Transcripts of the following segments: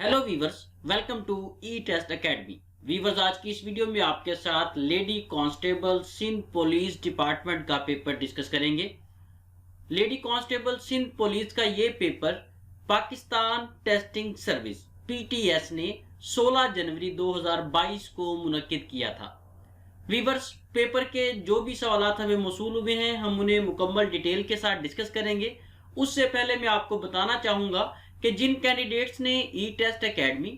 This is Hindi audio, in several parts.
Hello viewers, welcome to E test academy. Viewers, आज की इस वीडियो में आपके साथ lady constable Sindh police department का पेपर डिस्कस करेंगे। लेडी कांस्टेबल सिंध पुलिस का ये paper Pakistan testing service PTS ने 16 जनवरी 2022 को मुनक्किद किया था। वीवर्स, पेपर के जो भी सवाल हमें मौसूल हुए हैं, हम उन्हें मुकम्मल डिटेल के साथ डिस्कस करेंगे। उससे पहले मैं आपको बताना चाहूंगा कि जिन कैंडिडेट्स ने ई टेस्ट एकेडमी,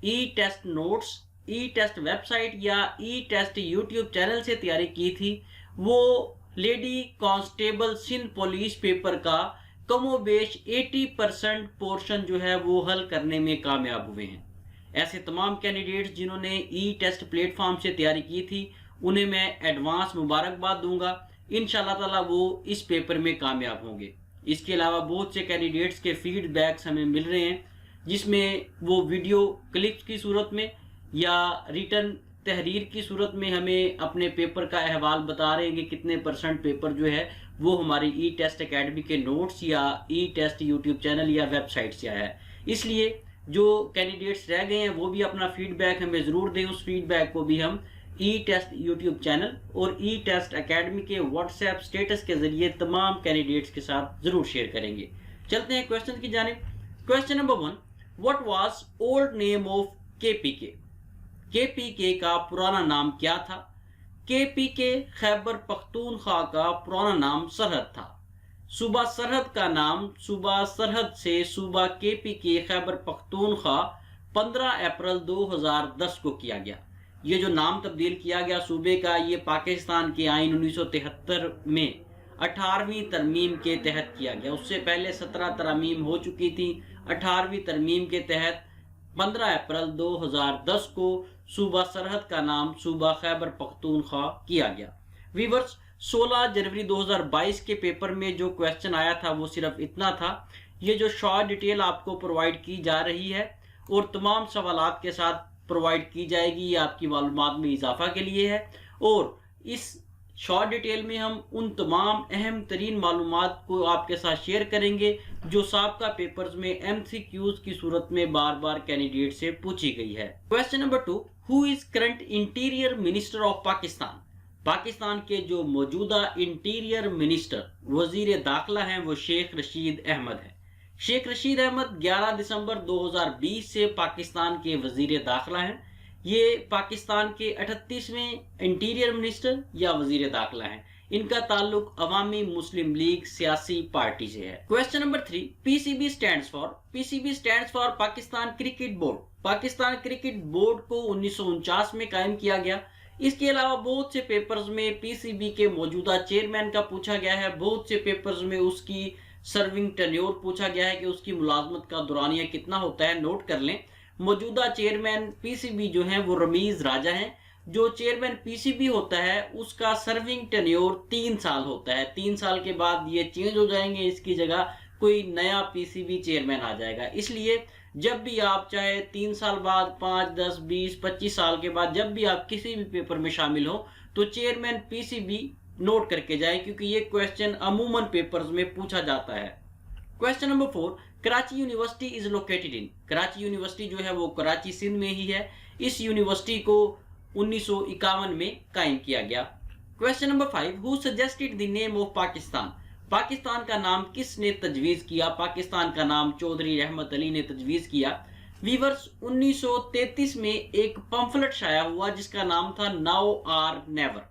ई टेस्ट नोट्स, ई टेस्ट वेबसाइट या ई टेस्ट यूट्यूब चैनल से तैयारी की थी, वो lady constable Sindh police paper का कमोबेश 80% पोर्शन जो है वो हल करने में कामयाब हुए हैं। ऐसे तमाम कैंडिडेट्स जिन्होंने ई टेस्ट प्लेटफॉर्म से तैयारी की थी, उन्हें मैं एडवांस मुबारकबाद दूंगा। इंशाल्लाह ताला वो इस पेपर में कामयाब होंगे। इसके अलावा बहुत से कैंडिडेट्स के फीडबैक्स हमें मिल रहे हैं, जिसमें वो वीडियो क्लिप्स की सूरत में या रिटर्न तहरीर की सूरत में हमें अपने पेपर का अहवाल बता रहे हैं कि कितने परसेंट पेपर जो है वो हमारी ई टेस्ट एकेडमी के नोट्स या ई टेस्ट यूट्यूब चैनल या वेबसाइट से आया है। इसलिए जो कैंडिडेट्स रह गए हैं वो भी अपना फीडबैक हमें ज़रूर दें। उस फीडबैक को भी हम ई टेस्ट यूट्यूब चैनल और ई टेस्ट एकेडमी के व्हाट्सएप स्टेटस के जरिए तमाम कैंडिडेट्स के साथ जरूर शेयर करेंगे। चलते हैं क्वेश्चन की जानिब। Question number 1, what was old name of KPK? KPK का पुराना नाम क्या था? केपीके खैबर पख्तूनख्वा का पुराना नाम सरहद था। सूबा सरहद का नाम सूबा सरहद से सूबा केपीके खैबर पख्तूनख्वा 15 अप्रैल 2010 को किया गया। ये जो नाम तब्दील किया गया सूबे का, ये पाकिस्तान के आइन 1973 में 18वीं तरमीम के तहत किया गया। उससे पहले 17 तरमीम हो चुकी थी। 18वीं तरमीम के तहत 15 अप्रैल 2010 को सूबा सरहद का नाम सूबा खैबर पख्तूनख्वा किया गया। वीवर्स, 16 जनवरी 2022 के पेपर में जो क्वेश्चन आया था वो सिर्फ इतना था। ये जो शॉर्ट डिटेल आपको प्रोवाइड की जा रही है और तमाम सवालात के साथ प्रोवाइड की जाएगी, ये आपकी मालूमात में इजाफा के लिए है। और इस शॉर्ट डिटेल में हम उन तमाम अहम तरीन मालूमात को आपके साथ शेयर करेंगे जो साबका पेपर्स में एमसीक्यूज की सूरत में बार बार कैंडिडेट से पूछी गई है। Question number 2, who is current interior minister of Pakistan? Pakistan के जो मौजूदा इंटीरियर मिनिस्टर वजीर दाखिला हैं वो शेख रशीद अहमद है। शेख रशीद अहमद 11 दिसंबर 2020 से पाकिस्तान के वजीर दाखिला हैं। ये पाकिस्तान के 38वें इंटीरियर मिनिस्टर या वजीर दाखिला हैं। इनका ताल्लुक अवामी मुस्लिम लीग सियासी पार्टी से है। Question number 3, PCB stands for? PCB stands for Pakistan cricket board. Pakistan cricket board को 1949 में कायम किया गया। इसके अलावा बहुत से पेपर्स में पीसीबी के मौजूदा चेयरमैन का पूछा गया है। बहुत से पेपर्स में उसकी सर्विंग टेन्योर पूछा गया है कि उसकी मुलाजमत का दौरानिया कितना होता है। नोट कर लें, मौजूदा चेयरमैन पीसीबी जो है वो रमीज राजा हैं। जो चेयरमैन पीसीबी होता है उसका सर्विंग टेन्योर 3 साल होता है। 3 साल के बाद ये चेंज हो जाएंगे, इसकी जगह कोई नया पीसीबी चेयरमैन आ जाएगा। इसलिए जब भी आप चाहे 3 साल बाद, 5, 10, 20, 25 साल के बाद जब भी आप किसी भी पेपर में शामिल हो तो चेयरमैन पीसीबी नोट करके जाए, क्योंकि ये क्वेश्चन अमूमन पेपर्स में पूछा जाता है। Question number 4, Karachi university is located in? Karachi university जो है वो कराची सिंध में ही है। इस यूनिवर्सिटी को 1951 में कायम किया गया। Question number 5, who suggested the name of Pakistan? Pakistan का नाम किसने तजवीज किया? पाकिस्तान का नाम चौधरी रहमत अली ने तजवीज किया। वीवर्स, 1933 में एक पंफलेट शाया हुआ जिसका नाम था नाउ आर नेवर।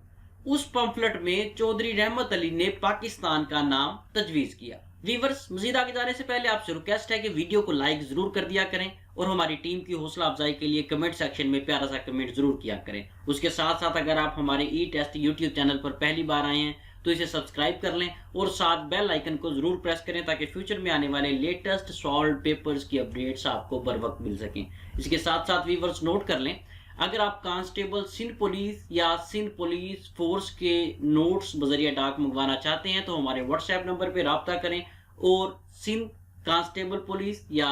उस पंफलेट में चौधरी रहमत अली ने पाकिस्तान का नाम तजवीज किया। वीवर्स, मजीद आगे जाने से पहले आपसे रिक्वेस्ट है कि वीडियो को लाइक जरूर कर दिया करें और हमारी टीम की हौसला अफजाई के लिए कमेंट सेक्शन में प्यारा सा कमेंट जरूर किया करें। उसके साथ साथ अगर आप हमारे ई टेस्ट यूट्यूब चैनल पर पहली बार आए हैं तो इसे सब्सक्राइब कर लें और साथ बेल आइकन को जरूर प्रेस करें ताकि फ्यूचर में आने वाले लेटेस्ट सॉल्व पेपर्स की अपडेट्स आपको बर वक्त मिल सकें। इसके साथ साथ वीवर्स नोट कर लें, अगर आप कांस्टेबल सिंध पुलिस या सिंध पुलिस फोर्स के नोट्स बजरिया डाक मंगवाना चाहते हैं तो हमारे व्हाट्सएप नंबर पर रब्ता करें और सिंध कांस्टेबल पुलिस या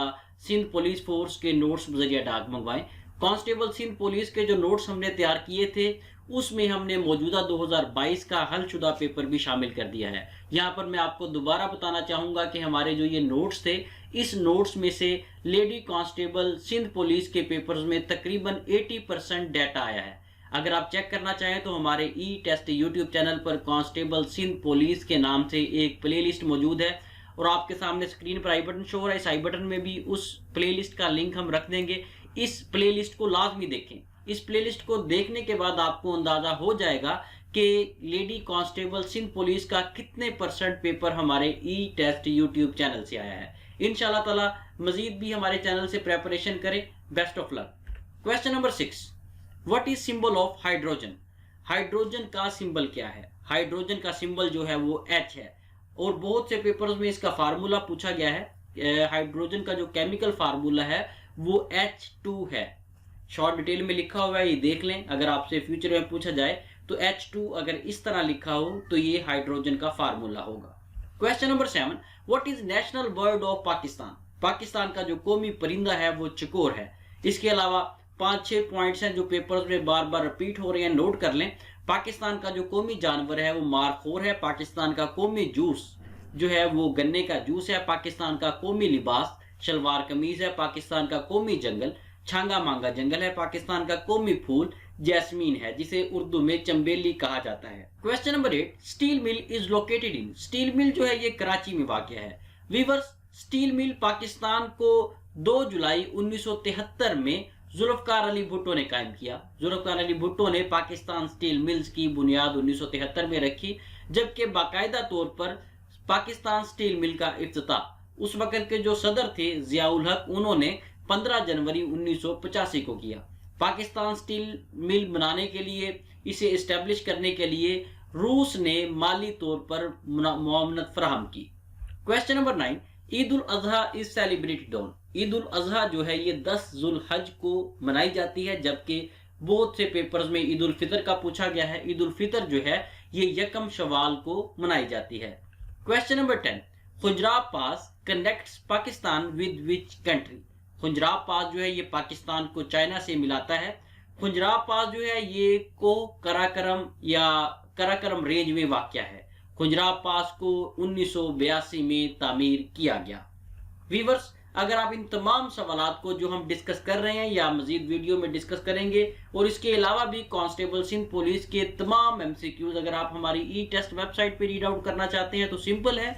सिंध पुलिस फोर्स के नोट्स बजरिया डाक मंगवाएं। कांस्टेबल सिंध पुलिस के जो नोट्स हमने तैयार किए थे उसमें हमने मौजूदा 2022 का हलशुदा पेपर भी शामिल कर दिया है। यहाँ पर मैं आपको दोबारा बताना चाहूंगा कि हमारे जो ये नोट्स थे, इस नोट्स में से लेडी कांस्टेबल सिंध पुलिस के पेपर्स में तकरीबन 80% डाटा आया है। अगर आप चेक करना चाहें तो हमारे ई टेस्ट यूट्यूब चैनल पर कांस्टेबल सिंध पुलिस के नाम से एक प्लेलिस्ट मौजूद है और आपके सामने स्क्रीन पर आई बटन शो हो रहा है। इस आई बटन में भी उस प्लेलिस्ट का लिंक हम रख देंगे। इस प्लेलिस्ट को लाजमी देखें। इस प्लेलिस्ट को देखने के बाद आपको अंदाजा हो जाएगा कि लेडी कांस्टेबल सिंध पुलिस का कितने % पेपर हमारे ई टेस्ट यूट्यूब चैनल से आया है। इंशाल्लाह ताला मजीद भी हमारे चैनल से प्रेपरेशन करें। Best of luck. Question number 6, what is symbol of hydrogen? Hydrogen का सिंबल क्या है? हाइड्रोजन का सिंबल जो है वो H है और बहुत से पेपर्स में इसका फार्मूला पूछा गया है। हाइड्रोजन का जो केमिकल फार्मूला है वो H2 है। शॉर्ट डिटेल में लिखा हुआ है, ये देख लें। अगर आपसे फ्यूचर में पूछा जाए तो H2 अगर इस तरह लिखा हो तो ये हाइड्रोजन का फार्मूला होगा। Question number 7, what is national bird of Pakistan? Pakistan का जो कौमी परिंदा है वो चकोर है। इसके अलावा 5-6 पॉइंट्स हैं जो पेपर्स में बार बार रिपीट हो रहे हैं, नोट कर लें। पाकिस्तान का जो कौमी जानवर है वो मारखोर है। पाकिस्तान का कौमी जूस जो है वो गन्ने का जूस है। पाकिस्तान का कौमी लिबास शलवार कमीज है। पाकिस्तान का कौमी जंगल छांगा मांगा जंगल है। पाकिस्तान का कौमी फूल जैस्मीन है, जिसे उर्दू में चंबेली कहा जाता है। Question number 8, steel mill is located in? Steel mill जो है ये कराची में वाक़या है। वीवर्स, स्टील मिल पाकिस्तान को 2 जुलाई 1973 में जुल्फकार अली भुट्टो ने कायम किया। जुल्फकार अली भुट्टो ने पाकिस्तान स्टील मिल्स की बुनियाद 1973 में रखी, जबकि बाकायदा तौर पर पाकिस्तान स्टील मिल का इफ्तिताह उस वक्त के जो सदर थे जियाउल हक, उन्होंने 15 जनवरी 1985 को किया। पाकिस्तान स्टील मिल बनाने के लिए, इसे एस्टेब्लिश करने के लिए रूस ने माली तौर पर मुआवनत फराहम की। Question number 9, Eid ul Adha is celebrated on? Eid ul Adha जो है ये 10 जुल्हज को मनाई जाती है, जबकि बहुत से पेपर्स में ईद उल फितर का पूछा गया है। ईद उल फितर जो है ये 1 शवाल को मनाई जाती है। Question number 10, Khunjerab pass connects Pakistan with which country? Khunjerab pass जो है ये पाकिस्तान को चाइना से मिलाता है। खुजराब पास जो है ये को कराकरम या कराकरम रेंज में वाक़या है। खुजराब पास को 1982 में तामीर किया गया। वीवर्स, अगर आप इन तमाम सवालात को जो हम डिस्कस कर रहे हैं या मजीद वीडियो में डिस्कस करेंगे, और इसके अलावा भी कांस्टेबल सिंध पुलिस के तमाम MCQs अगर आप हमारी ई टेस्ट वेबसाइट पे रीड आउट करना चाहते हैं तो सिंपल है,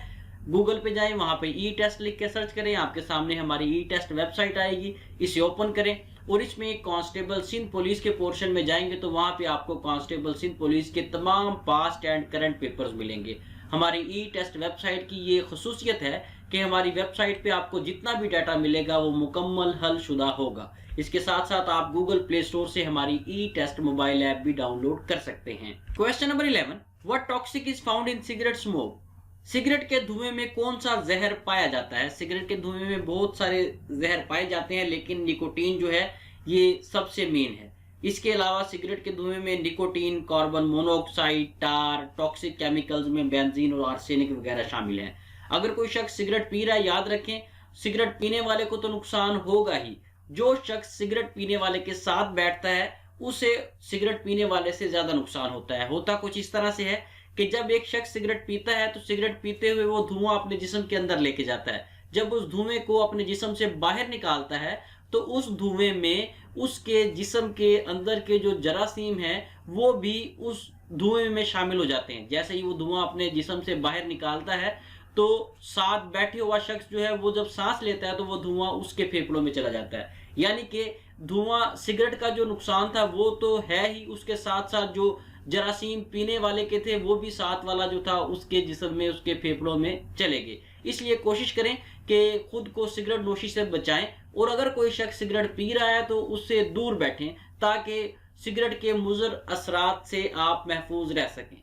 गूगल पे जाएं, वहां पे ई टेस्ट लिख के सर्च करें, आपके सामने हमारी ई टेस्ट वेबसाइट आएगी। इसे ओपन करें और इसमें कांस्टेबल सिंध पुलिस के पोर्शन में जाएंगे तो वहां पे आपको कांस्टेबल सिंध पुलिस के तमाम पास्ट एंड करंट पेपर्स मिलेंगे। हमारी ई टेस्ट वेबसाइट की ये खसूसियत है कि हमारी वेबसाइट पे आपको जितना भी डाटा मिलेगा वो मुकम्मल हल शुदा होगा। इसके साथ साथ आप गूगल प्ले स्टोर से हमारी ई टेस्ट मोबाइल ऐप भी डाउनलोड कर सकते हैं। Question number 11, what toxic is found in cigarette smoke? Cigarette के धुएं में कौन सा जहर पाया जाता है? सिगरेट के धुएं में बहुत सारे जहर पाए जाते हैं, लेकिन निकोटीन जो है ये सबसे मेन है। इसके अलावा सिगरेट के धुएं में निकोटीन, कार्बन मोनोऑक्साइड, टार, टॉक्सिक केमिकल्स में बेंजीन और आर्सेनिक वगैरह शामिल हैं। अगर कोई शख्स सिगरेट पी रहा है, याद रखें सिगरेट पीने वाले को तो नुकसान होगा ही, जो शख्स सिगरेट पीने वाले के साथ बैठता है उसे सिगरेट पीने वाले से ज्यादा नुकसान होता है। होता कुछ इस तरह से है कि जब एक शख्स सिगरेट पीता है तो सिगरेट पीते हुए वो धुआं अपने जिस्म के अंदर लेके जाता है। जब उस धुएं को अपने जिस्म से बाहर निकालता है तो उस धुएं में उसके जिस्म के अंदर के जो जरासीम हैं वो भी उस धुएं में शामिल हो जाते हैं। जैसे ही वो धुआं अपने जिस्म से बाहर निकालता है तो साथ बैठे हुआ शख्स जो है वो जब सांस लेता है तो वो धुआं उसके फेफड़ों में चला जाता है। यानी कि धुआं सिगरेट का जो नुकसान था वो तो है ही, उसके साथ साथ जो जरासीम पीने वाले के थे वो भी साथ वाला जो था उसके जिस्म में, उसके फेफड़ों में चले गए। इसलिए कोशिश करें कि खुद को सिगरेट नोशी से बचाएं और अगर कोई शख्स सिगरेट पी रहा है तो उससे दूर बैठें ताकि सिगरेट के मुज़र असरात से आप महफूज रह सकें।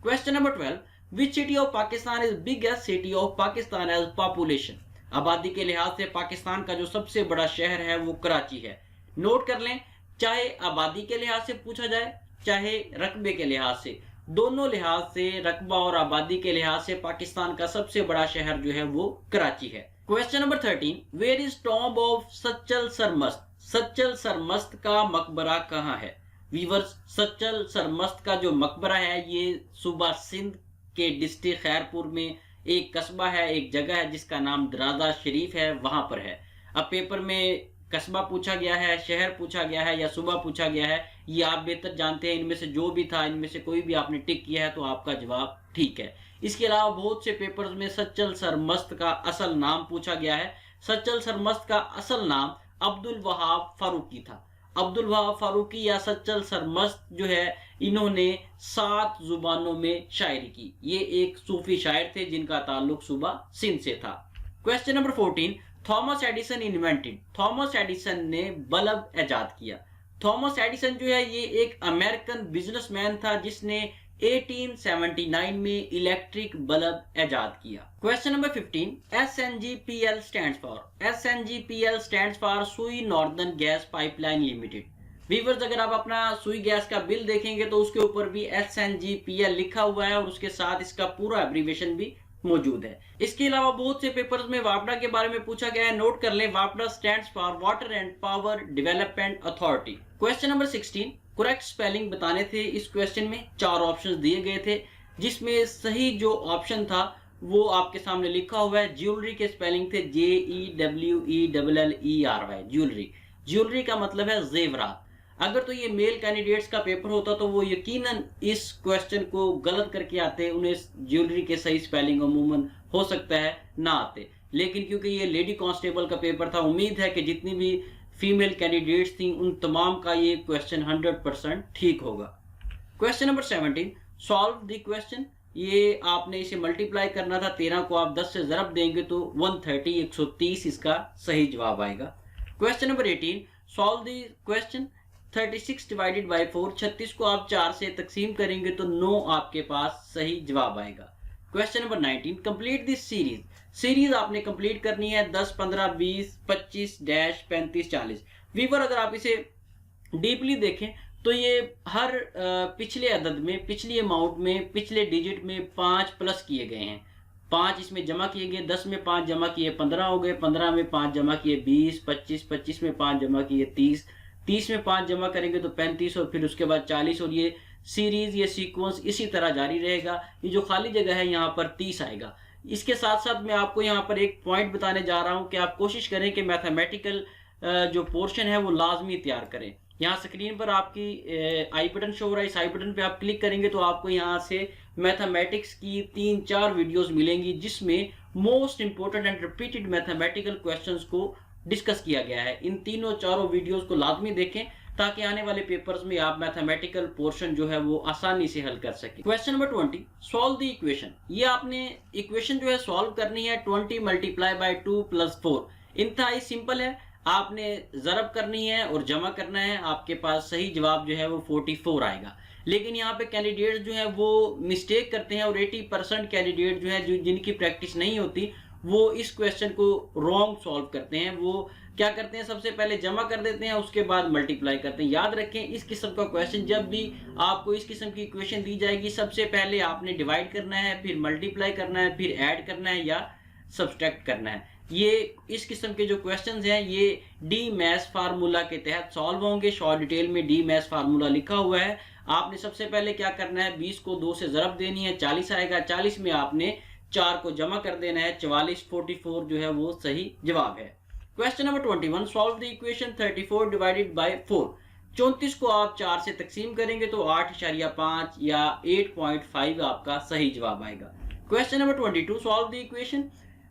Question number 12, which city of Pakistan is biggest city of Pakistan as population? आबादी के लिहाज से पाकिस्तान का जो सबसे बड़ा शहर है वो कराची है। नोट कर लें, चाहे आबादी के लिहाज से पूछा जाए चाहे रकबे के लिहाज से, दोनों लिहाज से, रकबा और आबादी के लिहाज से पाकिस्तान का सबसे बड़ा शहर जो है वो कराची है। Question number 13, where is tomb of Sachal Sarmast? Sachal Sarmast का मकबरा कहाँ है? वीवर्स, सच्चल सरमस्त का जो मकबरा है ये सूबा सिंध के डिस्ट्रिक्ट खैरपुर में एक कस्बा है, एक जगह है जिसका नाम दराजा शरीफ है, वहां पर है। अब पेपर में कस्बा पूछा गया है, शहर पूछा गया है या सूबा पूछा गया है, ये आप बेहतर जानते हैं। इनमें से जो भी था, इनमें से कोई भी आपने टिक किया है तो आपका जवाब ठीक है। इसके अलावा बहुत से पेपर्स में सच्चल सरमस्त का असल नाम पूछा गया है। सच्चल सरमस्त का असल नाम अब्दुल वहाब फारूकी था। अब्दुल वहाब फारूकी या सच्चल सरमस्त जो है, इन्होंने 7 जुबानों में शायरी की। ये एक सूफी शायर थे जिनका ताल्लुक सूबा सिंध से था। Question number 14, Thomas Edison invented. Thomas Edison ने बल्ब इजाद किया। थॉमस एडिसन जो है ये एक अमेरिकन बिजनेसमैन था जिसने 1879 में इलेक्ट्रिक बल्ब इजाद किया। Question number 15, SNGPL stands for. SNGPL stands for Sui northern gas pipeline limited. Viewers, अगर आप अपना सुई गैस का बिल देखेंगे तो उसके ऊपर भी SNGPL लिखा हुआ है और उसके साथ इसका पूरा एब्रीविएशन भी मौजूद है। इसके अलावा बहुत से पेपर्स में वापडा के बारे में पूछा गया है, नोट कर लें। वापडा stands for water and power development authority. Question number 16, correct spelling बताने थे। इस क्वेश्चन में 4 ऑप्शंस दिए गए थे जिसमें सही जो ऑप्शन था वो आपके सामने लिखा हुआ है। ज्वेलरी के स्पेलिंग थे JEWELLERY। ज्वेलरी, ज्वेलरी का मतलब है जेवरात। अगर तो ये मेल कैंडिडेट्स का पेपर होता तो वो यकीनन इस क्वेश्चन को गलत करके आते, उन्हें ज्वेलरी के सही स्पेलिंग अमूमन हो सकता है ना आते। लेकिन क्योंकि ये लेडी कांस्टेबल का पेपर था, उम्मीद है कि जितनी भी फीमेल कैंडिडेट्स थी उन तमाम का ये क्वेश्चन 100% ठीक होगा। Question number 17, solve the question. ये आपने इसे मल्टीप्लाई करना था। 13 को आप 10 से ज़रब देंगे तो 130 130 इसका सही जवाब आएगा। Question number 18, solve the question. 36 divided by 4, 36 को आप 4 से तकसीम करेंगे तो 9 आपके पास सही जवाब आएगा। Question number 19, complete this series. Series आपने कंप्लीट करनी है 10, 15, 20, 25, 35, 40। वीवर, अगर आप इसे डीपली देखें तो ये हर पिछले अदद में, पिछली अमाउंट में, पिछले डिजिट में 5 प्लस किए गए हैं। 5 इसमें जमा किए गए, 10 में 5 जमा किए 15 हो गए, 15 में 5 जमा किए 20, 25, 25 में 5 जमा किए 30, 30 में 5 जमा करेंगे तो 35 और फिर उसके बाद 40। और ये सीरीज, ये सीक्वेंस इसी तरह जारी रहेगा। ये जो खाली जगह है यहाँ पर 30 आएगा। इसके साथ साथ मैं आपको यहाँ पर एक पॉइंट बताने जा रहा हूँ कि आप कोशिश करें कि मैथमेटिकल जो पोर्शन है वो लाजमी तैयार करें। यहाँ स्क्रीन पर आपकी आई बटन शो हो रहा है, इस आई बटन पे आप क्लिक करेंगे तो आपको यहाँ से मैथमेटिक्स की 3-4 वीडियोस मिलेंगी जिसमें most important and repeated mathematical questions को डिस्कस किया गया है। इन 3-4 वीडियोस को लाजमी देखें ताकि आने वाले पेपर्स में आप मैथमेटिकल पोर्शन जो है वो आसानी से हल कर सकें। Question number 20, solve the equation. ये आपने इक्वेशन जो है सॉल्व करनी है 20 मल्टीप्लाई बाय 2 प्लस 4। इंतहाई सिंपल है, आपने ज़रब करनी है और जमा करना है। आपके पास सही जवाब जो है वो 44 आएगा। लेकिन यहाँ पे कैंडिडेट्स जो है वो मिस्टेक करते हैं और 80% कैंडिडेट जो है जिनकी प्रैक्टिस नहीं होती वो इस क्वेश्चन को रॉन्ग सॉल्व करते हैं। वो क्या करते हैं, सबसे पहले जमा कर देते हैं, उसके बाद मल्टीप्लाई करते हैं। याद रखें, इस किस्म का क्वेश्चन जब भी आपको इस किस्म की इक्वेशन दी जाएगी, सबसे पहले आपने डिवाइड करना है, फिर मल्टीप्लाई करना है, फिर ऐड करना है या सब्सट्रैक्ट करना है। ये इस किस्म के जो क्वेश्चंस हैं ये डी मैथ्स फार्मूला के तहत सॉल्व होंगे। शॉर्ट डिटेल में डी मैथ्स फार्मूला लिखा हुआ है। आपने सबसे पहले क्या करना है, 20 को 2 से ज़रब देनी है, 40 आएगा। 40 में आपने 4 को जमा कर देना है, 44, 44 जो है वो सही जवाब है। Question number 21, solve the equation 34 divided by 4। 34 को आप 4 से तकसीम करेंगे तो 8.5 या 8.5 आपका सही जवाब आएगा। Question number 22, solve the equation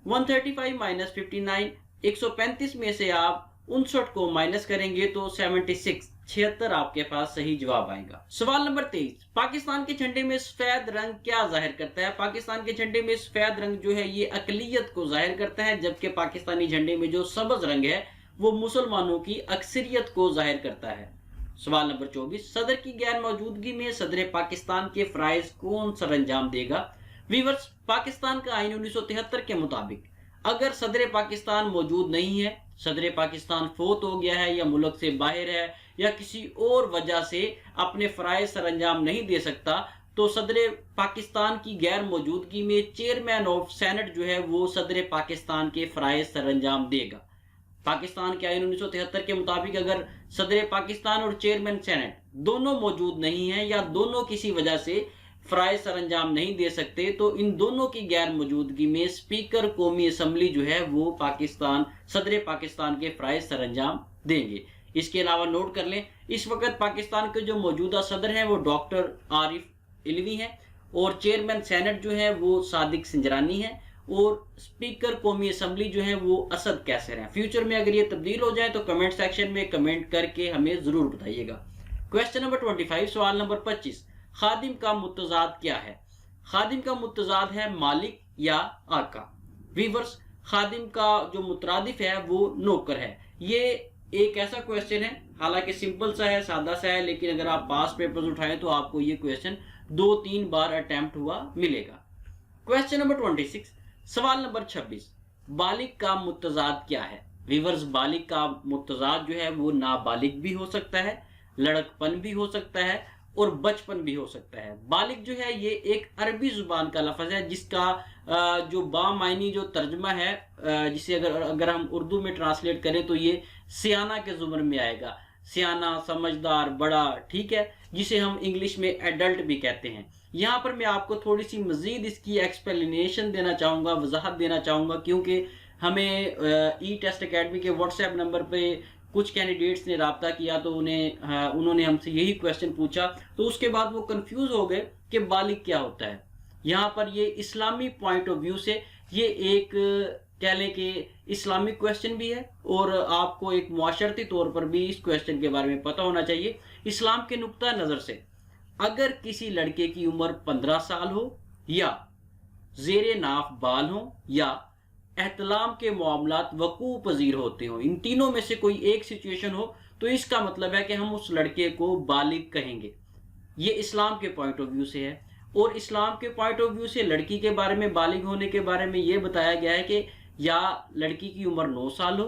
135 minus 59। 135 में से आप 59 को माइनस करेंगे तो 76 आपके पास सही जवाब आएगा। सवाल नंबर 23, पाकिस्तान के झंडे में सफेद रंग क्या जाहिर करता है? पाकिस्तान के झंडे में सफेद रंग जो है ये अकलियत को जाहिर करता है, जबकि पाकिस्तानी झंडे में जो सब्ज रंग है वो मुसलमानों की अक्सरियत को जाहिर करता है। सवाल नंबर 24, सदर की गैर मौजूदगी में सदर पाकिस्तान के फराइज कौन सर अंजाम देगा? वीवर्स, पाकिस्तान का आईन 1973 के मुताबिक अगर सदर पाकिस्तान मौजूद नहीं है, सदर पाकिस्तान फोत हो गया है या मुल्क से बाहर है या किसी और वजह से अपने फराइज सर अंजाम नहीं दे सकता, तो सदर पाकिस्तान की गैर मौजूदगी में चेयरमैन ऑफ सेनेट जो है वो सदर पाकिस्तान के फराइज सर अंजाम देगा। पाकिस्तान के आईन 1973 के मुताबिक अगर सदर पाकिस्तान और चेयरमैन सेनेट दोनों मौजूद नहीं है या दोनों किसी वजह से फराइज सरंजाम नहीं दे सकते तो इन दोनों की गैर मौजूदगी में स्पीकर कौमी असम्बली जो है वो सदर पाकिस्तान के फराइज सरंजाम देंगे। इसके अलावा नोट कर लें, इस वक्त पाकिस्तान के जो मौजूदा सदर हैं वो डॉक्टर आरिफ इलवी हैं और चेयरमैन सेनेट जो है वो सादिक सिंजरानी है और स्पीकर कौमी असम्बली जो है वो असद कैसर हैं। फ्यूचर में अगर ये तब्दील हो जाए तो कमेंट सेक्शन में कमेंट करके हमें जरूर बताइएगा। क्वेश्चन नंबर 25, सवाल नंबर 25, खादिम का मुतजाद क्या है? खादिम का मुतजाद है मालिक या आका। वीवर्स, खादिम का जो मुतरादिफ है वो नौकर है। ये एक ऐसा क्वेश्चन है, हालांकि सिंपल सा है, सादा सा है, लेकिन अगर आप पास पेपर्स उठाएं तो आपको ये क्वेश्चन 2-3 बार अटेम्प्ट हुआ मिलेगा। क्वेश्चन नंबर 26, सवाल नंबर 26, बालिग का मुतजाद क्या है? वीवर्स, बालिग का मुतजाद जो है वो नाबालिग भी हो सकता है, लड़कपन भी हो सकता है और बचपन भी हो सकता है। बालिग जो है ये एक अरबी जुबान का लफ्ज है जिसका जो बामायनी जो तर्जमा है, जिसे अगर हम उर्दू में ट्रांसलेट करें तो ये सियाना के जुमर में आएगा। सियाना, समझदार, बड़ा, ठीक है, जिसे हम इंग्लिश में एडल्ट भी कहते हैं। यहाँ पर मैं आपको थोड़ी सी मजीद इसकी एक्सप्लेनेशन देना चाहूँगा, वजाहत देना चाहूँगा, क्योंकि हमें ई टेस्ट अकेडमी के व्हाट्सएप नंबर पे कुछ कैंडिडेट्स ने राब्ता किया तो उन्होंने हमसे यही क्वेश्चन पूछा, तो उसके बाद वो कंफ्यूज हो गए कि बालिग क्या होता है। यहाँ पर ये इस्लामी पॉइंट ऑफ व्यू से ये एक कह लें कि इस्लामिक क्वेश्चन भी है और आपको एक मुआशरती तौर पर भी इस क्वेश्चन के बारे में पता होना चाहिए। इस्लाम के नुक्ता नज़र से अगर किसी लड़के की उम्र 15 साल हो या जेरे नाफ बाल हो या एहतलाम के मामलात वकू पजीर होते हो, इन तीनों में से कोई एक सिचुएशन हो, तो इसका मतलब है कि हम उस लड़के को बालिग कहेंगे। ये इस्लाम के पॉइंट ऑफ व्यू से है। और इस्लाम के पॉइंट ऑफ व्यू से लड़की के बारे में, बालिग होने के बारे में ये बताया गया है कि या लड़की की उम्र 9 साल हो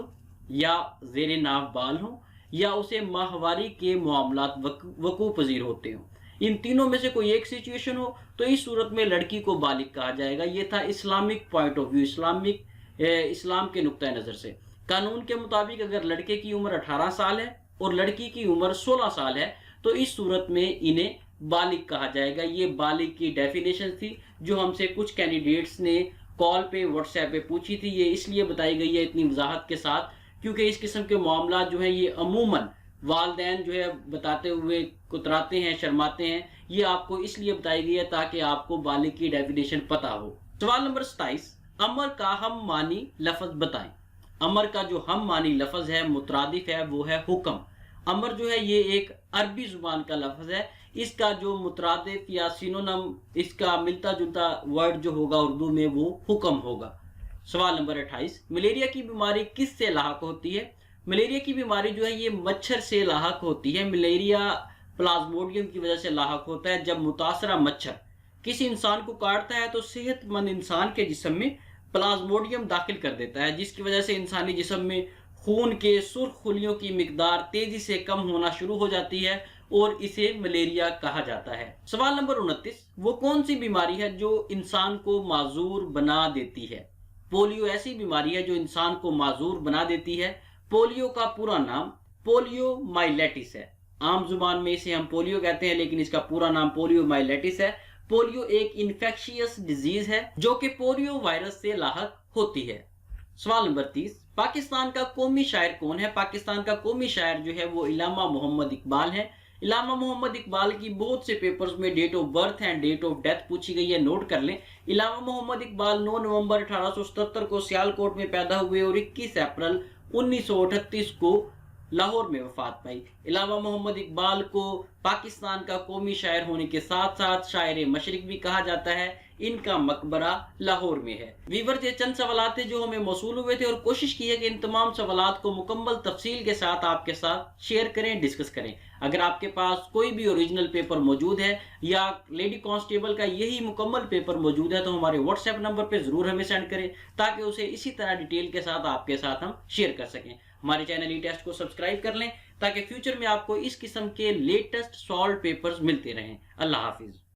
या जेरे नाफ बाल हो या उसे माहवारी के मामलात वकू पजीर होते हो। इन तीनों में से कोई एक सिचुएशन हो तो इस सूरत में लड़की को बालिग कहा जाएगा। ये था इस्लामिक पॉइंट ऑफ व्यू, इस्लाम के नुक्ता नज़र से। कानून के मुताबिक अगर लड़के की उम्र 18 साल है और लड़की की उम्र 16 साल है तो इस सूरत में इन्हें बालिग कहा जाएगा। ये बालिग की डेफिनेशन थी जो हमसे कुछ कैंडिडेट्स ने कॉल पे, व्हाट्सएप पे पूछी थी। ये इसलिए बताई गई है इतनी वजाहत के साथ क्योंकि इस किस्म के मामला जो है ये अमूमन वालदैन जो है बताते हुए कुतराते हैं, शर्माते हैं। ये आपको इसलिए बताई गई है ताकि आपको बालिग की डेफिनेशन पता हो। सवाल नंबर 27, अमर का हम मानी लफ्ज बताएं। अमर का जो हम मानी लफ्ज है मुतरादिफ है वो है हुक्म। अमर जो है ये एक अरबी जुबान का लफ्ज है। इसका जो मुतरादिफ या सिनोनम, इसका मिलता जुलता वर्ड जो होगा उर्दू में वो हुक्म होगा। सवाल नंबर 28, मलेरिया की बीमारी किस से लाहक होती है? मलेरिया की बीमारी जो है ये मच्छर से लाहक होती है। मलेरिया प्लाज्मोडियम की वजह से लाहक होता है। जब मुतासरा मच्छर किसी इंसान को काटता है तो सेहतमंद इंसान के जिस्म में प्लाज्मोडियम दाखिल कर देता है, जिसकी वजह से इंसानी जिस्म में खून के सुर्ख खुलियों की मिकदार तेजी से कम होना शुरू हो जाती है और इसे मलेरिया कहा जाता है। सवाल नंबर 29, वो कौन सी बीमारी है जो इंसान को माजूर बना देती है? पोलियो ऐसी बीमारी है जो इंसान को माजूर बना देती है। पोलियो का पूरा नाम पोलियो माइलेटिस है। आम जुबान में इसे हम पोलियो कहते हैं, लेकिन इसका पूरा नाम पोलियो माइलेटिस है। पोलियो एक इन्फेक्शियस डिजीज है जो कि पोलियो वायरस से लाहक होती है। सवाल नंबर 30, पाकिस्तान का कौमी शायर कौन है? पाकिस्तान का कौमी शायर जो है वो इलामा मोहम्मद इकबाल है। इलामा मोहम्मद इकबाल की बहुत से पेपर्स में date of birth and date of death पूछी गई है, नोट कर लें। इलामा मोहम्मद इकबाल 9 नवंबर 1877 को सियालकोट में पैदा हुए और 21 अप्रैल 1938 को लाहौर में वफात पाई। इलामा मोहम्मद इकबाल को पाकिस्तान का कौमी शायर होने के साथ साथ शायर मशरिक भी कहा जाता है। इनका मकबरा लाहौर में है। वीवर ये चंद सवाल थे जो हमें मौसूल हुए थे और कोशिश की है कि इन तमाम सवालात को मुकम्मल तफसील के साथ आपके साथ शेयर करें, डिस्कस करें। अगर आपके पास कोई भी ओरिजिनल पेपर मौजूद है या लेडी कांस्टेबल का यही मुकम्मल पेपर मौजूद है तो हमारे व्हाट्सएप नंबर पर जरूर हमें सेंड करें ताकि उसे इसी तरह डिटेल के साथ आपके साथ हम शेयर कर सकें। हमारे चैनल ई टेस्ट को सब्सक्राइब कर लें ताकि फ्यूचर में आपको इस किस्म के लेटेस्ट सॉल्व पेपर्स मिलते रहें। अल्लाह हाफिज।